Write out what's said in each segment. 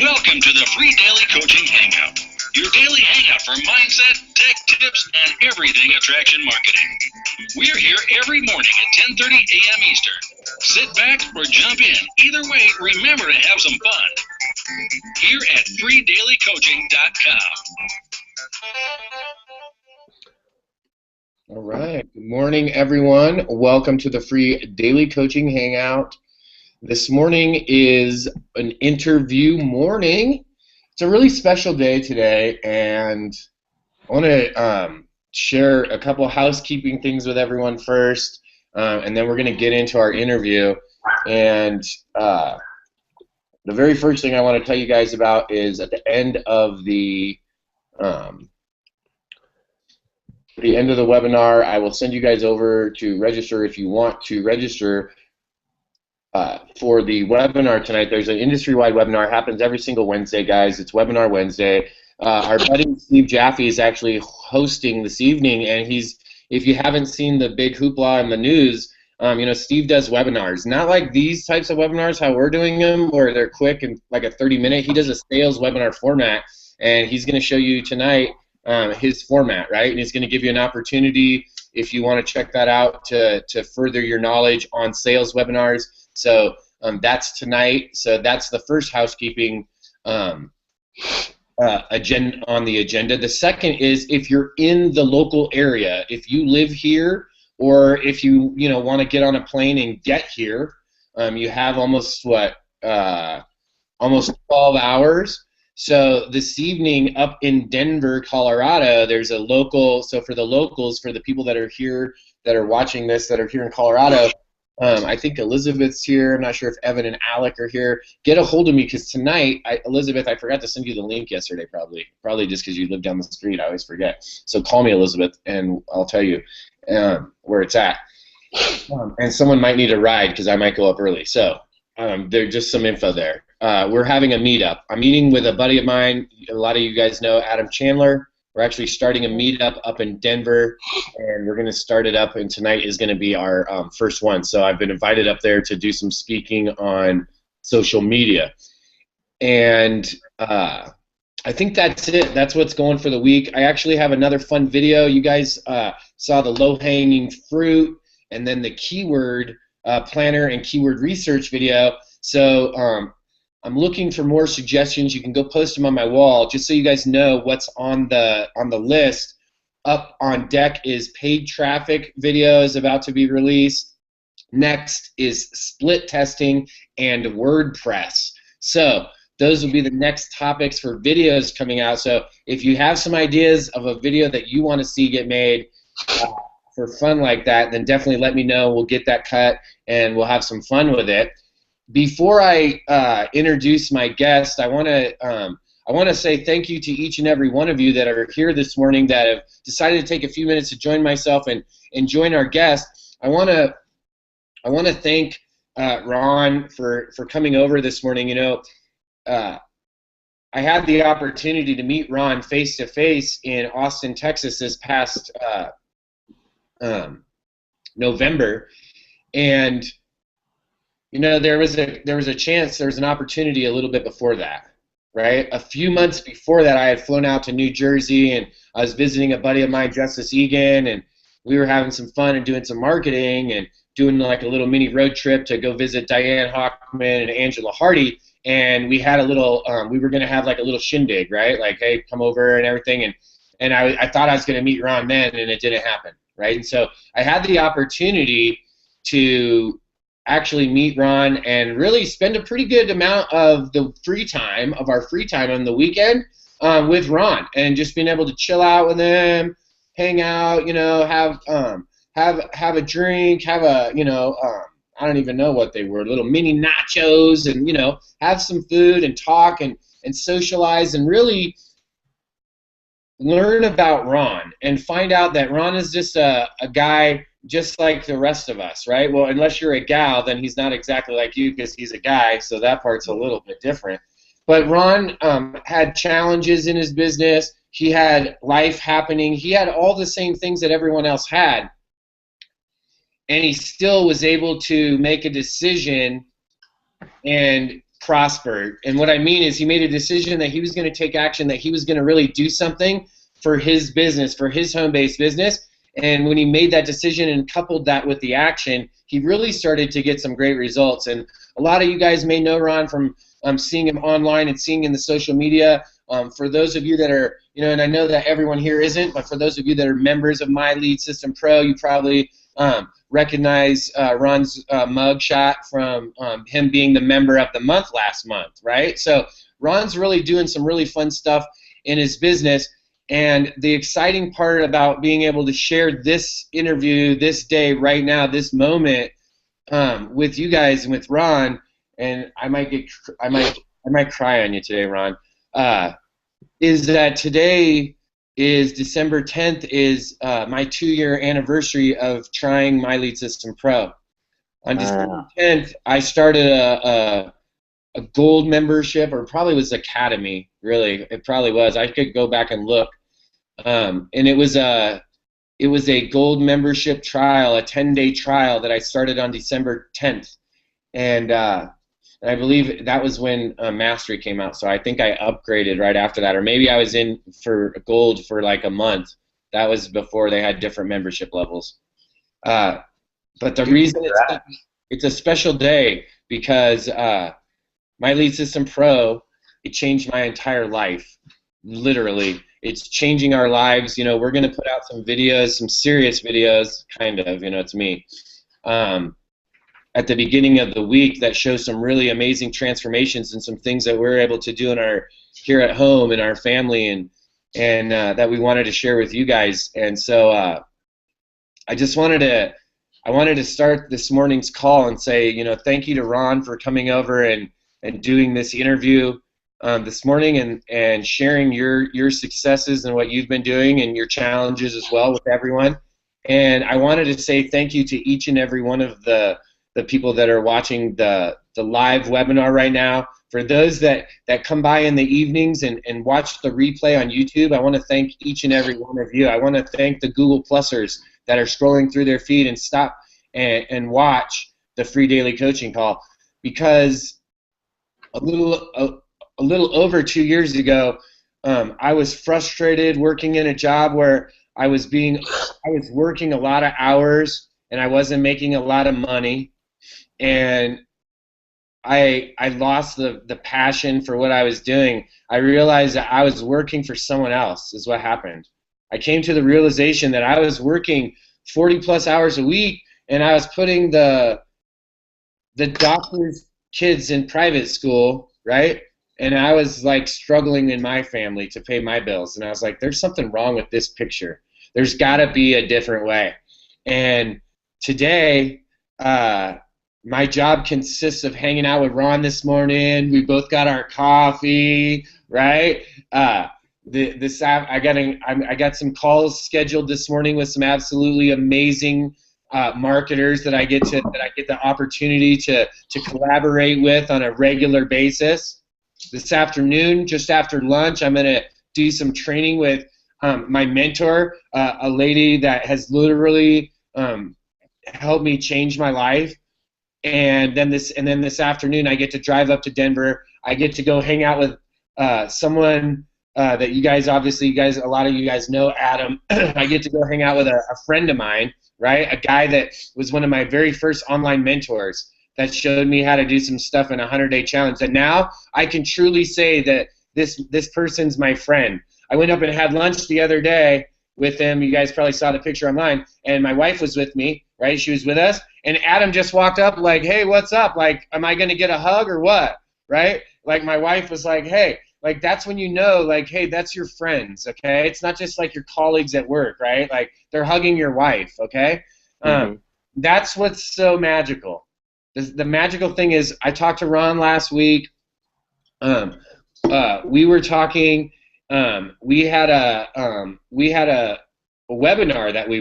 Welcome to the free daily coaching hangout. Your daily hangout for mindset, tech tips, and everything attraction marketing. We're here every morning at 10:30 a.m. Eastern. Sit back or jump in. Either way, remember to have some fun. Here at freedailycoaching.com. All right. Good morning, everyone. Welcome to the free daily coaching hangout. This morning is an interview morning. It's a really special day today, and I want to share a couple housekeeping things with everyone first, and then we're going to get into our interview. And the very first thing I want to tell you guys about is at the end of the webinar, I will send you guys over to register if you want to register for the webinar tonight. There's an industry-wide webinar. It happens every single Wednesday, guys. It's Webinar Wednesday. Our buddy Steve Jaffe is actually hosting this evening, and if you haven't seen the big hoopla in the news, Steve does webinars. Not like these types of webinars, how we're doing them, where they're quick and like a 30-minute. He does a sales webinar format, and he's going to show you tonight his format, right? And he's going to give you an opportunity, if you want to check that out, to further your knowledge on sales webinars. So that's tonight. So that's the first housekeeping agenda on the agenda. The second is, if you're in the local area, if you live here, or if you want to get on a plane and get here, you have almost 12 hours. So this evening up in Denver, Colorado, there's a local. So for the locals, for the people that are here, that are watching this, that are here in Colorado, I think Elizabeth's here. I'm not sure if Evan and Alec are here. Get a hold of me, because tonight, Elizabeth, I forgot to send you the link yesterday, probably just because you live down the street. I always forget. So call me, Elizabeth, and I'll tell you where it's at. And someone might need a ride, because I might go up early. So there's just some info there. We're having a meetup. I'm meeting with a buddy of mine. A lot of you guys know Adam Chandler. We're actually starting a meetup up in Denver, and we're going to start it up, and tonight is going to be our first one. So I've been invited up there to do some speaking on social media. And I think that's it. That's what's going for the week. I actually have another fun video. You guys saw the low-hanging fruit and then the keyword planner and keyword research video. So I'm looking for more suggestions. You can go post them on my wall, just so you guys know what's on the list. Up on deck is paid traffic video is about to be released. Next is split testing and WordPress. So those will be the next topics for videos coming out. So if you have some ideas of a video that you want to see get made for fun like that, then definitely let me know. We'll get that cut, and we'll have some fun with it. Before I introduce my guest, I want to say thank you to each and every one of you that are here this morning, that have decided to take a few minutes to join myself and join our guest. I want to thank Ron for coming over this morning. I had the opportunity to meet Ron face to face in Austin, Texas this past November, and there was an opportunity a little bit before that, right? A few months before that, I had flown out to New Jersey, and I was visiting a buddy of mine, Justice Egan, and we were having some fun and doing some marketing and doing like a little mini road trip to go visit Diane Hockman and Angela Hardy. And we had a little, we were going to have like a little shindig, right? Like, hey, come over and everything. And I thought I was going to meet Ron then, and it didn't happen, right? And so I had the opportunity to actually meet Ron and really spend a pretty good amount of our free time on the weekend with Ron, and just being able to chill out with him, hang out, have a drink, have a, I don't even know what they were, little mini nachos, and, have some food and talk and socialize and really learn about Ron and find out that Ron is just a guy just like the rest of us, right? Well, unless you're a gal, then he's not exactly like you, because he's a guy, so that part's a little bit different. But Ron had challenges in his business. He had life happening. He had all the same things that everyone else had. And he still was able to make a decision and prosper. And what I mean is he made a decision that he was going to take action, that he was going to really do something for his business, for his home-based business. And when he made that decision and coupled that with the action, he really started to get some great results. And a lot of you guys may know Ron from seeing him online and seeing in the social media. For those of you that are, and I know that everyone here isn't, but for those of you that are members of My Lead System Pro, you probably recognize Ron's mug shot from him being the member of the month last month, right? So Ron's really doing some really fun stuff in his business. And the exciting part about being able to share this interview, this day, right now, this moment, with you guys and with Ron, and I might cry on you today, Ron, is that today is December 10th is my 2-year anniversary of trying My Lead System Pro. On December 10th, I started a gold membership, or probably was Academy, really. It probably was. I could go back and look. And it was a gold membership trial, a 10-day trial that I started on December 10th. And I believe that was when Mastery came out, so I think I upgraded right after that. Or maybe I was in for gold for like a month. That was before they had different membership levels. But the reason it's a special day because My Lead System Pro, it changed my entire life, literally. It's changing our lives. We're going to put out some videos, some serious videos, kind of, it's me, at the beginning of the week that show some really amazing transformations and some things that we're able to do here at home in our family and that we wanted to share with you guys. And so I wanted to start this morning's call and say, thank you to Ron for coming over and doing this interview this morning and sharing your successes and what you've been doing and your challenges as well with everyone. And I wanted to say thank you to each and every one of the people that are watching the live webinar right now. For those that come by in the evenings and watch the replay on YouTube, I want to thank each and every one of you. I want to thank the Google Plusers that are scrolling through their feed and stop and watch the free daily coaching call, because a little over 2 years ago, I was frustrated working in a job where I was working a lot of hours and I wasn't making a lot of money, and I lost the passion for what I was doing. I realized that I was working for someone else is what happened. I came to the realization that I was working 40+ hours a week and I was putting the doctor's kids in private school, right? And I was like struggling in my family to pay my bills, and I was like, there's something wrong with this picture. There's got to be a different way. And today, my job consists of hanging out with Ron this morning. We both got our coffee, right? I got some calls scheduled this morning with some absolutely amazing marketers that I get the opportunity to collaborate with on a regular basis. This afternoon, just after lunch, I'm going to do some training with my mentor, a lady that has literally helped me change my life. And then this afternoon, I get to drive up to Denver. I get to go hang out with someone that a lot of you guys know, Adam. I get to go hang out with a friend of mine, right? A guy that was one of my very first online mentors that showed me how to do some stuff in a 100-day challenge. And now I can truly say that this person's my friend. I went up and had lunch the other day with him. You guys probably saw the picture online. And my wife was with me, right? She was with us. And Adam just walked up like, hey, what's up? Like, am I going to get a hug or what? Right? Like, my wife was like, hey, like, that's when you know, like, hey, that's your friends, okay? It's not just like your colleagues at work, right? Like, they're hugging your wife, okay? That's what's so magical. The magical thing is, I talked to Ron last week. We were talking. We had a webinar that we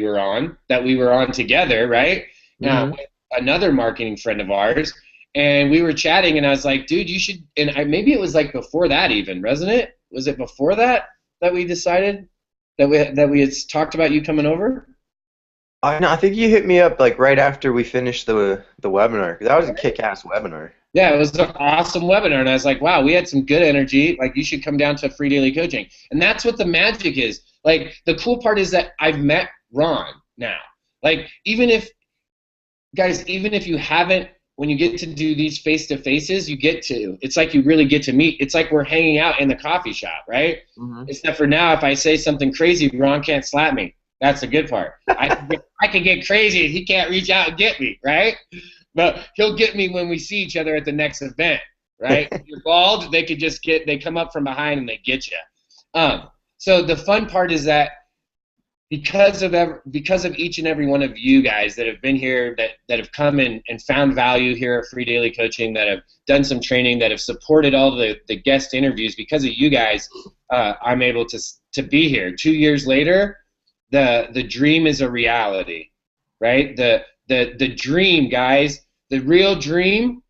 were on together, right? With another marketing friend of ours, and we were chatting, and I was like, dude, you should. And maybe it was like before that, even, wasn't it? Was it before that we decided that we had talked about you coming over? No, I think you hit me up like right after we finished the webinar. That was a kick-ass webinar. Yeah, it was an awesome webinar, and I was like, wow, we had some good energy. Like, you should come down to free daily coaching. And that's what the magic is. Like, the cool part is that I've met Ron now. Like, even if, guys, even if you haven't, when you get to do these face-to-faces, it's like you really get to meet. It's like we're hanging out in the coffee shop, right? Mm-hmm. Except for now, if I say something crazy, Ron can't slap me. That's the good part. I can get crazy, and he can't reach out and get me, right? But he'll get me when we see each other at the next event, right? If you're bald, they come up from behind and they get you. So the fun part is that because of each and every one of you guys that have been here, that have come in and found value here at Free Daily Coaching, that have done some training, that have supported all the guest interviews, because of you guys, I'm able to be here. 2 years later, the dream is a reality, right? The dream, guys, the real dream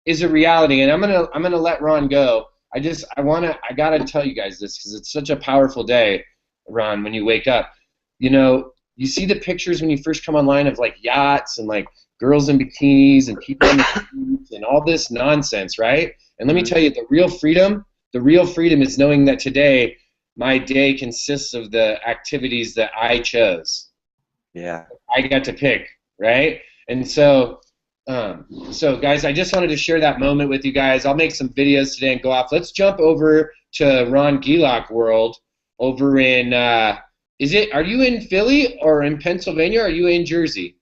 is a reality. And I'm gonna let Ron go. I gotta tell you guys this because it's such a powerful day, Ron. When you wake up, you see the pictures when you first come online of like yachts and like girls in bikinis and people on the streets and all this nonsense, right? And let me tell you, the real freedom is knowing that today my day consists of the activities that I chose. Yeah. I got to pick, right? And so guys, I just wanted to share that moment with you guys. I'll make some videos today and go off. Let's jump over to Ron Gelok world over in, are you in Philly or in Pennsylvania, or are you in Jersey?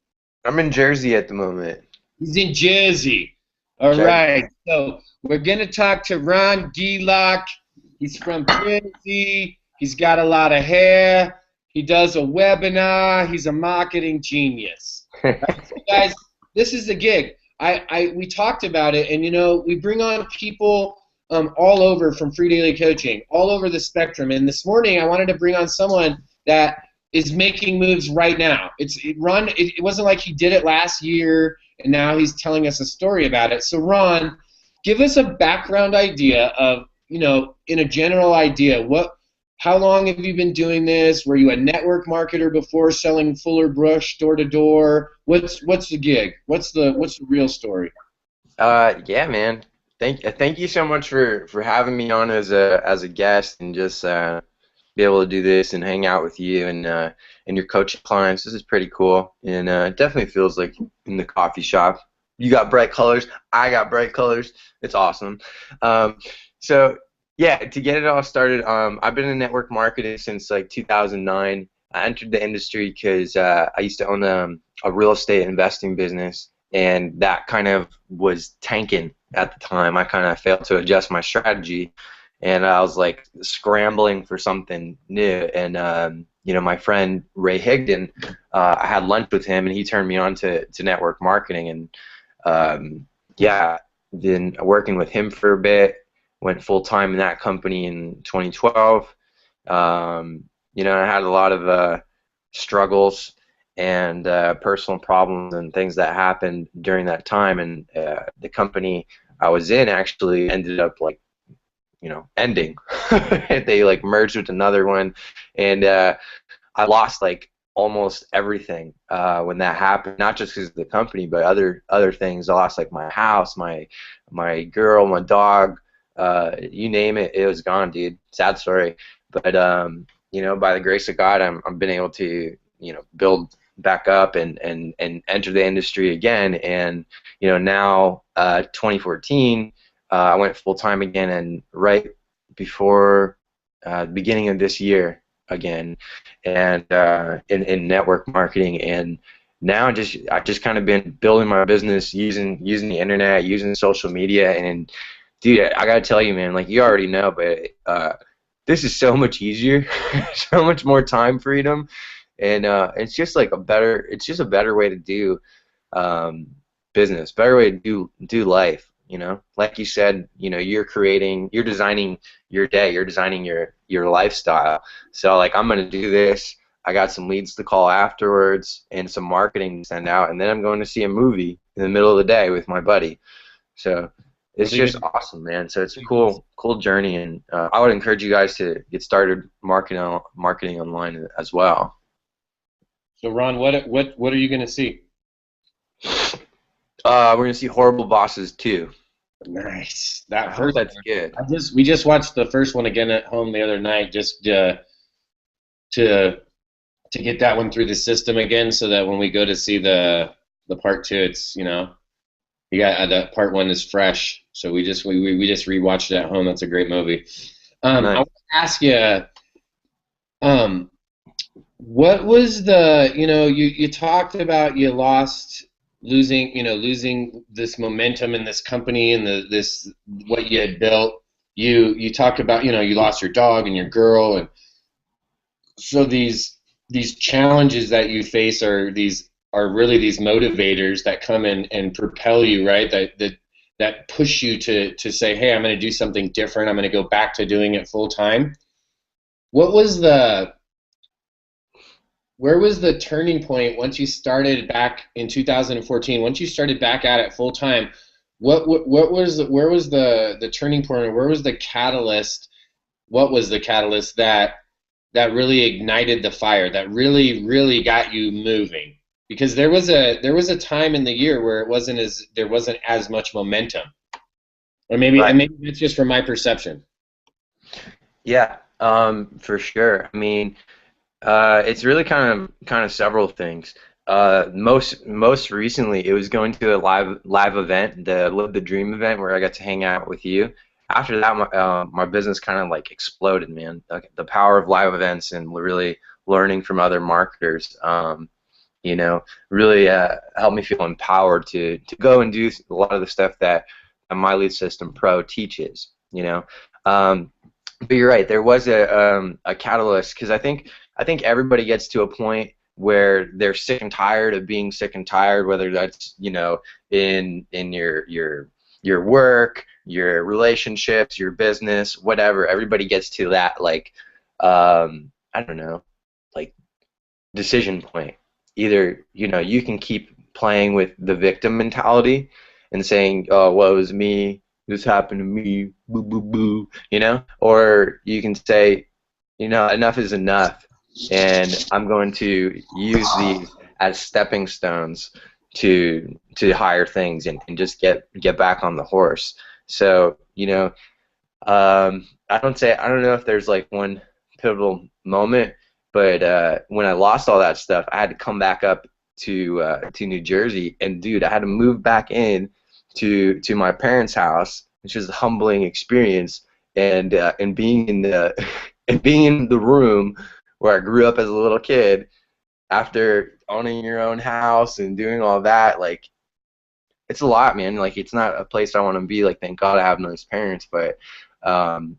I'm in Jersey at the moment. He's in Jersey. All right. So we're going to talk to Ron Gelok. He's from Jersey. He's got a lot of hair. He does a webinar. He's a marketing genius. Right? So guys, this is the gig. We talked about it, and we bring on people all over from Free Daily Coaching, all over the spectrum. And this morning, I wanted to bring on someone that is making moves right now. It wasn't like he did it last year, and now he's telling us a story about it. So Ron, give us a background idea of, in a general idea, how long have you been doing this? Were you a network marketer before, selling Fuller Brush door to door? What's the gig? What's the real story? Yeah, man. Thank you so much for having me on as a guest, and just be able to do this and hang out with you and your coaching clients. This is pretty cool, and it definitely feels like in the coffee shop. You got bright colors. I got bright colors. It's awesome. So yeah, to get it all started, I've been in network marketing since like 2009. I entered the industry because I used to own a real estate investing business, and that kind of was tanking at the time. I kind of failed to adjust my strategy, and I was like scrambling for something new. And my friend Ray Higdon, I had lunch with him, and he turned me on to network marketing, and yeah, been working with him for a bit. Went full time in that company in 2012. I had a lot of struggles and personal problems and things that happened during that time, and the company I was in actually ended up ending. They merged with another one, and I lost almost everything when that happened. Not just because of the company, but other things. I lost my house, my girl, my dog. You name it, it was gone, dude. Sad story, but by the grace of God, I've been able to build back up and enter the industry again. And now 2014, I went full time again, and right before the beginning of this year again, and in network marketing. And now I've just kind of been building my business using the internet, using social media. And dude, I gotta tell you, man, you already know, but this is so much easier, so much more time freedom, and it's just a better way to do business, better way to do life. Like you said, you're designing your day, you're designing your lifestyle. So I'm gonna do this. I got some leads to call afterwards and some marketing to send out, and then I'm going to see a movie in the middle of the day with my buddy. So it's just awesome, man. So it's a cool journey, and I would encourage you guys to get started marketing online as well. So Ron, what are you going to see? We're going to see Horrible Bosses 2. Nice. That I hope first that's one. good. We just watched the first one again at home the other night, just to to get that one through the system again, so that when we go to see the part two, it's you got the part one is fresh. So we just rewatched it at home. That's a great movie. I Nice. want to ask you, um, what was the you talked about you lost losing this momentum in this company and this what you had built. You talked about you lost your dog and your girl, and so these challenges that you face are really these motivators that come in and propel you, right? That push you to say, hey, I'm going to do something different. I'm going to go back to doing it full time. What was the Where was the turning point once you started back in 2014? Once you started back at it full time, what was where was the turning point, or where was the catalyst? What was the catalyst that really ignited the fire, that really got you moving? Because there was a time in the year where there wasn't as much momentum, or Right. maybe it's just from my perception. Yeah. For sure. I mean, it's really kind of several things. Most recently, it was going to a live event, the Live the Dream event, where I got to hang out with you. After that, my business kind of like exploded, man. Like, the power of live events and really learning from other marketers, really helped me feel empowered to go and do a lot of the stuff that My Lead System Pro teaches. Um, but you're right. There was a catalyst, because I think everybody gets to a point where they're sick and tired of being sick and tired, whether that's in your work, your relationships, your business, whatever. Everybody gets to that, like, I don't know, like, decision point. Either you can keep playing with the victim mentality and saying, oh, well, it was me, this happened to me, boo boo boo, or you can say, enough is enough, and I'm going to use these as stepping stones to higher things, and just get back on the horse. So, I don't know if there's like one pivotal moment, but when I lost all that stuff, I had to come back up to New Jersey, and dude, I had to move back in to my parents' house, which was a humbling experience, and being in the and being in the room where I grew up as a little kid, after owning your own house and doing all that, like, it's a lot, man. Like, it's not a place I want to be. Like, thank God I have nice parents, but um,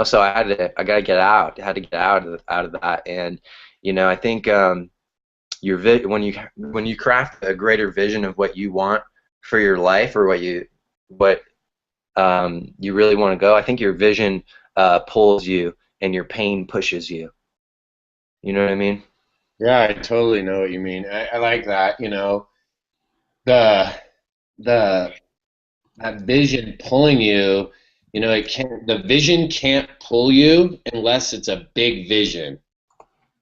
so I gotta get out. I had to get out of that, and I think when you craft a greater vision of what you want for your life, or what you really want to go, I think your vision pulls you, and your pain pushes you. You know what I mean? Yeah, I totally know what you mean. I like that. The the that vision pulling you. The vision can't pull you unless it's a big vision,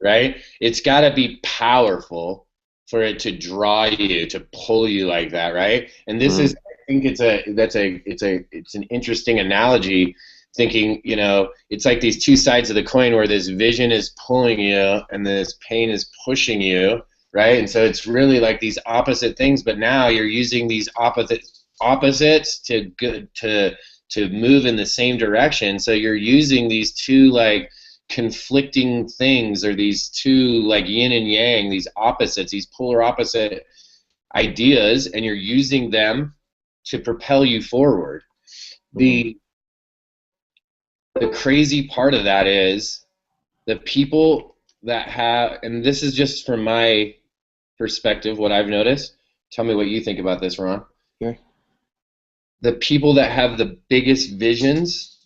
right? It's got to be powerful for it to draw you, to pull you like that, right? And this Mm. is, I think it's an interesting analogy. Thinking, it's like these two sides of the coin, where this vision is pulling you and this pain is pushing you, right? And so it's really like these opposite things, but now you're using these opposites to move in the same direction. So you're using these two, like, conflicting things, or these two, like, yin and yang, these opposites, these polar opposite ideas, and you're using them to propel you forward. Mm. The crazy part of that is the people that have, and this is just from my perspective, what I've noticed. Tell me what you think about this, Ron. Sure. The people that have the biggest visions,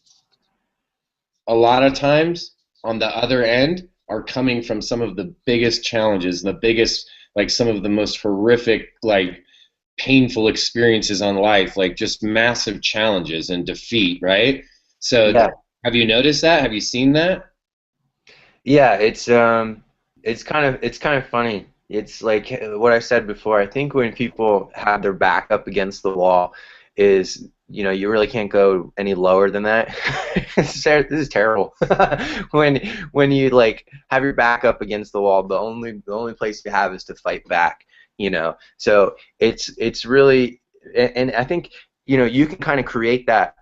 a lot of times, on the other end, are coming from some of the biggest challenges, the biggest, like, some of the most horrific, like, painful experiences on life, like just massive challenges and defeat, right? So Yeah. have you noticed that? Have you seen that? Yeah, it's kind of funny. It's like what I said before. I think when people have their back up against the wall, is you really can't go any lower than that. This is terrible. when you like have your back up against the wall, the only place you have is to fight back. So it's really, and I think you can kind of create that.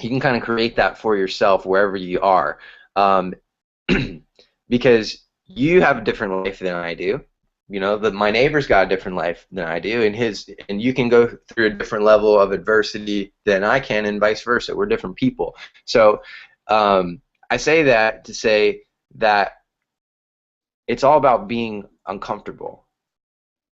You can kind of create that for yourself wherever you are, um, because you have a different life than I do. My neighbor's got a different life than I do, and you can go through a different level of adversity than I can, and vice versa. We're different people. So I say that to say that it's all about being uncomfortable.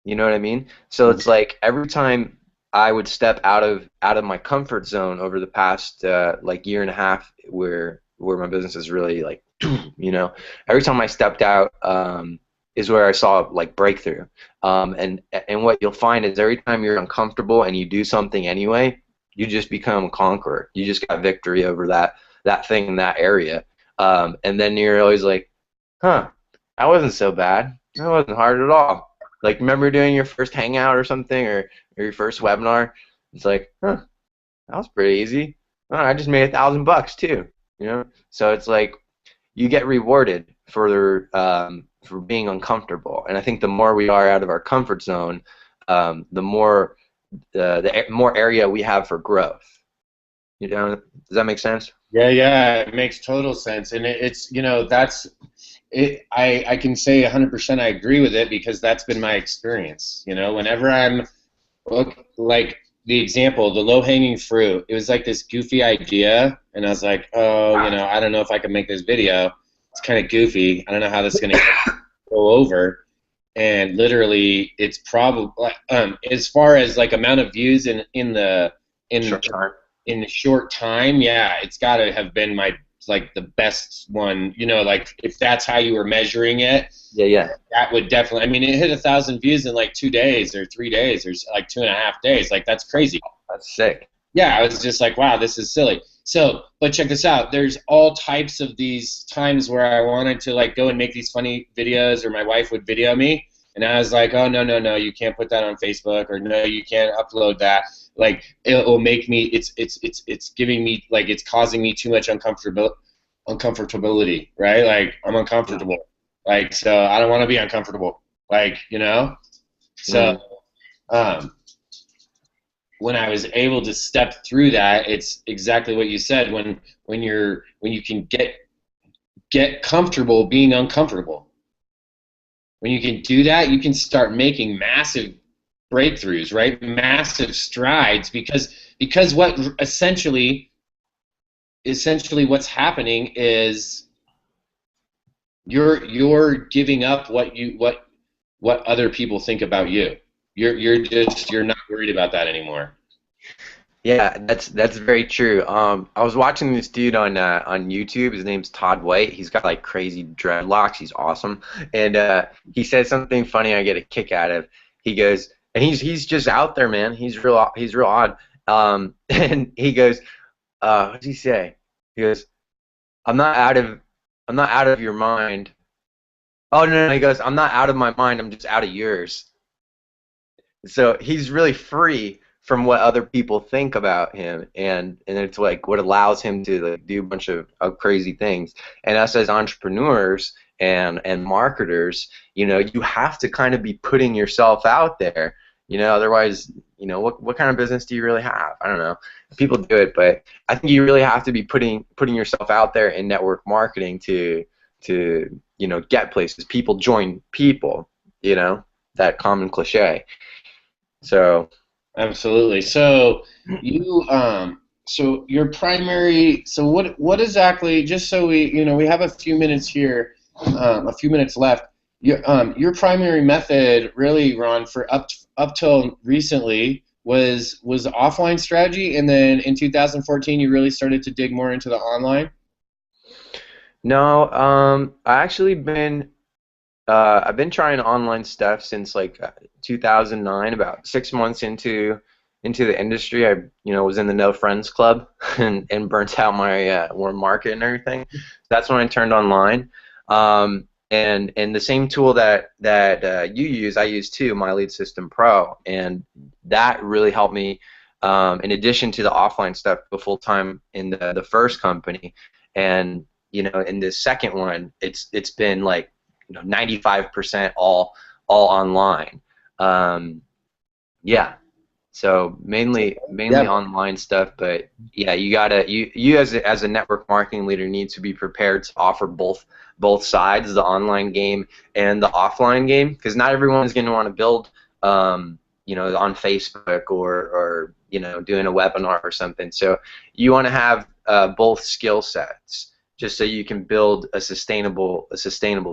You know what I mean? So it's like every time I would step out of my comfort zone over the past like year and a half, where my business is really like, every time I stepped out. Is where I saw like breakthrough, and what you'll find is every time you're uncomfortable and you do something anyway, you just become a conqueror. You just got victory over that thing in that area, and then you're always like, huh, that wasn't so bad. That wasn't hard at all. Like, remember doing your first hangout or something, or your first webinar? It's like, huh, that was pretty easy. Oh, I just made $1,000 too. So it's like you get rewarded for being uncomfortable, and I think the more we are out of our comfort zone, the more area we have for growth. Does that make sense? Yeah, it makes total sense, and it's that's it. I can say 100% I agree with it because that's been my experience. Whenever I'm like the example, the low-hanging fruit, it was like this goofy idea, and I was like, oh, I don't know if I can make this video. It's kind of goofy. I don't know how this is going to go over. And literally, it's probably as far as like amount of views in the short time, yeah, it's got to have been the best one. Like if that's how you were measuring it, yeah, that would definitely. I mean, it hit 1,000 views in like 2 days or 3 days or like 2.5 days. Like that's crazy. That's sick. Yeah, I was just like, wow, this is silly. So, but check this out. There's all types of these times where I wanted to like go and make these funny videos, or my wife would video me, and I was like, oh no, you can't put that on Facebook, or no, you can't upload that. Like it will make me. It's giving me like it's causing me too much uncomfortability, right? Like I'm uncomfortable. Like so, I don't want to be uncomfortable. Like So, when I was able to step through that, it's exactly what you said. When you can get comfortable being uncomfortable. When you can do that, you can start making massive breakthroughs, right? Massive strides, because what essentially what's happening is you're giving up what other people think about you. You're not worried about that anymore. Yeah, that's very true. I was watching this dude on YouTube. His name's Todd White. He's got like crazy dreadlocks. He's awesome, and he said something funny. I get a kick out of. He goes, and he's just out there, man. He's real odd. And he goes, what does he say? He goes, I'm not out of your mind. Oh no, he goes, I'm not out of my mind. I'm just out of yours. So he's really free from what other people think about him, and it's like what allows him to like do a bunch of crazy things. And us as entrepreneurs and marketers, you have to kind of be putting yourself out there. Otherwise, what kind of business do you really have? I don't know. People do it, but I think you really have to be putting yourself out there in network marketing to get places. People join people. That common cliche. So absolutely. So your primary. So what exactly? Just so we have a few minutes here, a few minutes left. Your primary method, really, Ron, for up till recently was offline strategy, and then in 2014 you really started to dig more into the online. No, I actually I've been trying online stuff since like 2009. About 6 months into the industry, I was in the No Friends Club and burnt out my warm market and everything. So that's when I turned online. And the same tool that you use, I use too, My Lead System Pro, and that really helped me in addition to the offline stuff, go full time in the first company, and in the second one, it's been like 95% all online. Yeah. So mainly Yeah. online stuff, but yeah, you as a network marketing leader need to be prepared to offer both sides, the online game and the offline game, because not everyone's going to want to build on Facebook or doing a webinar or something. So you want to have both skill sets just so you can build a sustainable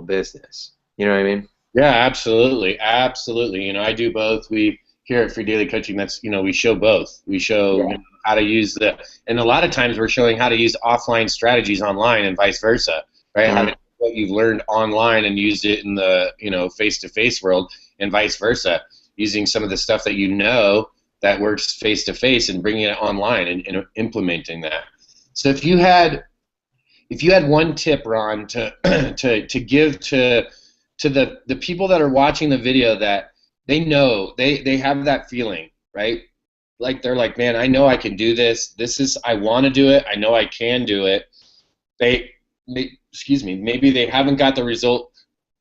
business. You know what I mean? Yeah, absolutely, absolutely. I do both. We here at Free Daily Coaching, that's we show both. We show Yeah. how to use and a lot of times we're showing how to use offline strategies online and vice versa, right? How to take what you've learned online and use it in the face-to-face world, and vice versa, using some of the stuff that works face-to-face and bringing it online and implementing that. So if you had one tip, Ron, to to give to the people that are watching the video, that they know they have that feeling, right? Like they're like, man, I know I can do this. I want to do it. I know I can do it. Maybe they haven't got the result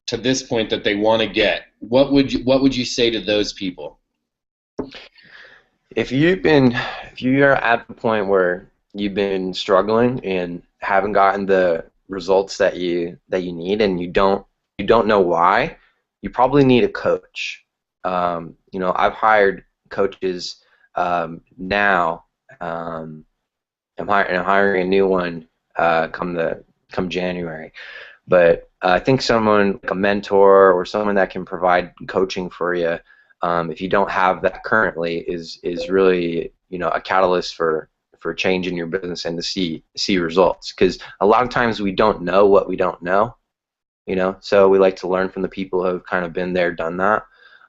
to this point that they want to get. What would you say to those people? If you are at the point where you've been struggling and haven't gotten the results that you need, and you don't know why, you probably need a coach. I've hired coaches now. I'm hiring a new one come January. But I think someone like a mentor or someone that can provide coaching for you, if you don't have that currently, is really a catalyst for change in your business and to see results. Because a lot of times we don't know what we don't know, so we like to learn from the people who have kind of been there, done that.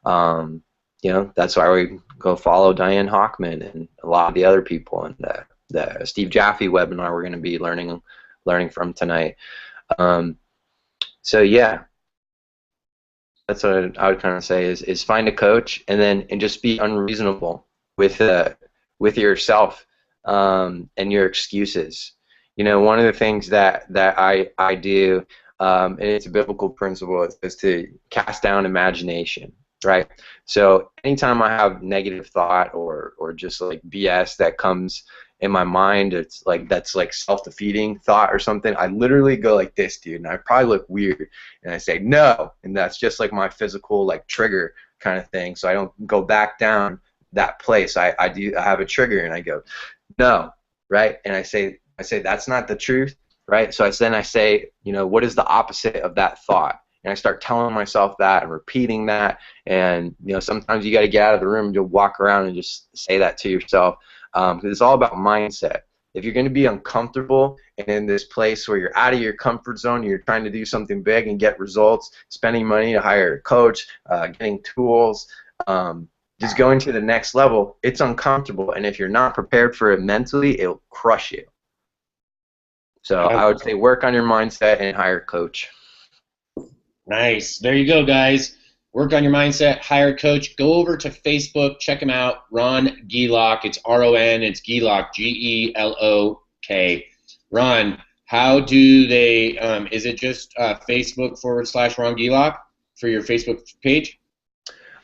That's why we go follow Diane Hockman and a lot of the other people, and the Steve Jaffe webinar we're going to be learning from tonight. So yeah, that's what I would kind of say is find a coach, and just be unreasonable with yourself and your excuses. One of the things that I do, and it's a biblical principle, is to cast down imagination, right? So anytime I have negative thought or just like BS that comes in my mind, that's like self-defeating thought or something, I literally go like this, dude, and I probably look weird, and I say no, and that's just like my physical like trigger kind of thing, so I don't go back down that place. I have a trigger, and I go no, right, and I say that's not the truth, right? So then I say, what is the opposite of that thought? And I start telling myself that and repeating that, and sometimes you got to get out of the room and just walk around and just say that to yourself, because it's all about mindset. If you're going to be uncomfortable and in this place where you're out of your comfort zone, you're trying to do something big and get results, spending money to hire a coach, getting tools, just going to the next level, it's uncomfortable, and if you're not prepared for it mentally, it'll crush you. So I would say work on your mindset and hire a coach. Nice. There you go, guys. Work on your mindset, hire a coach. Go over to Facebook, check him out, Ron Gelok. It's R-O-N, it's Gelok, G-E-L-O-K. Ron, how do they, is it just Facebook/Ron Gelok for your Facebook page?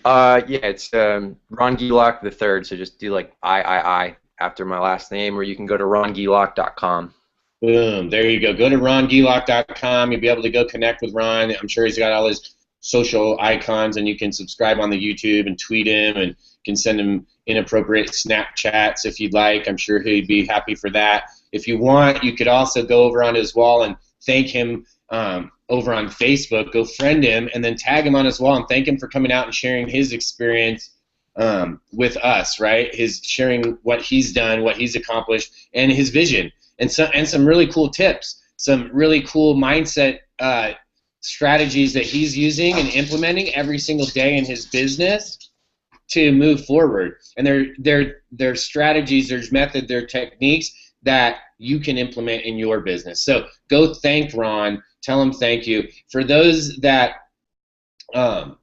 Yeah, it's Ron Gelok the third, so just do like I after my last name, or you can go to rongelok.com. Boom. There you go. Go to rongelok.com. You'll be able to go connect with Ron. I'm sure he's got all his social icons, and you can subscribe on the YouTube and tweet him, and can send him inappropriate Snapchats if you'd like. I'm sure he'd be happy for that. If you want, you could also go over on his wall and thank him over on Facebook. Go friend him and then tag him on his wall and thank him for coming out and sharing his experience with us, right? His sharing what he's done, what he's accomplished, and his vision. And some really cool tips, some really cool mindset strategies that he's using and implementing every single day in his business to move forward. And they're strategies, there's method, they're techniques that you can implement in your business. So go thank Ron, tell him thank you. For those that want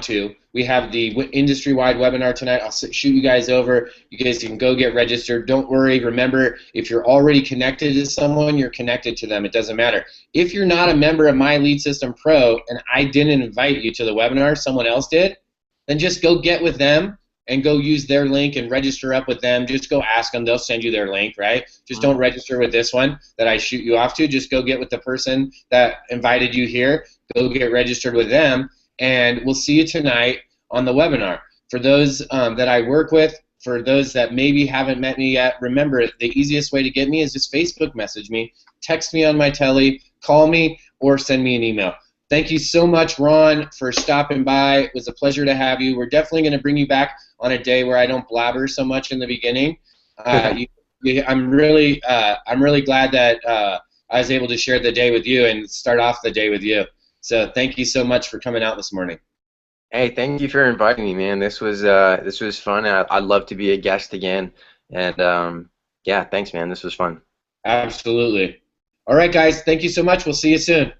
to, We have the industry-wide webinar tonight. I'll shoot you guys over. You guys can go get registered. Don't worry. Remember, if you're already connected to someone, you're connected to them. It doesn't matter. If you're not a member of My Lead System Pro and I didn't invite you to the webinar, someone else did, then just go get with them and go use their link and register up with them. Just go ask them. They'll send you their link, right? Just don't register with this one that I shoot you off to. Just go get with the person that invited you here. Go get registered with them, and we'll see you tonight on the webinar. For those that I work with, for those that maybe haven't met me yet, remember the easiest way to get me is just Facebook message me, text me on my telly, call me, or send me an email. Thank you so much, Ron, for stopping by. It was a pleasure to have you. We're definitely going to bring you back on a day where I don't blabber so much in the beginning. I'm really glad that I was able to share the day with you and start off the day with you. So thank you so much for coming out this morning. Hey, thank you for inviting me, man. This was fun. I'd love to be a guest again. And yeah, thanks, man. This was fun. Absolutely. All right, guys. Thank you so much. We'll see you soon.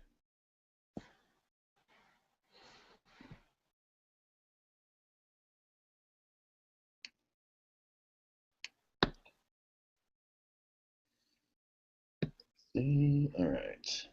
All right.